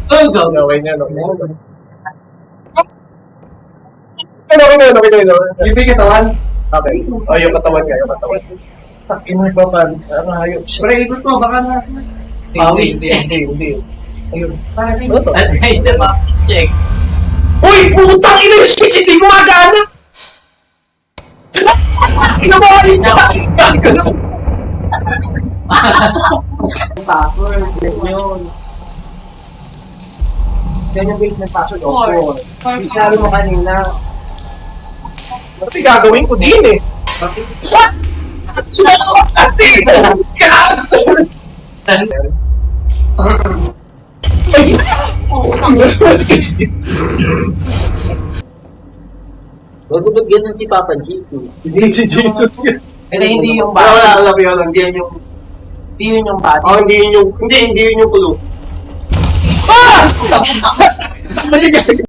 Oh, go. Okay niya, no? Okay. Ibig katawan. Okay. Oh, yung katawan niya, yung katawan. Takin mo pa pan. Hayop siya. Pre, ikot mo. Baka nasa. Pawis. Hindi. Ayun. Ano to? At guys, the box check. Uy! Putang ina yung switch! Hindi gumagana! Inabahin na! Password. Yun. Yan yung basement password. Opo. Yung sinabi mo kanina. Kasi gagawin ko din eh. What? Ano kasi? Bago ba't ganun si Papa Jesus? Hindi si Jesus yun. Pero hindi yung Wala, bata. hindi yan yung... Hindi yun yung bata. Oh, hindi yun yung... Hindi yun yung kulo. Ah! Kasi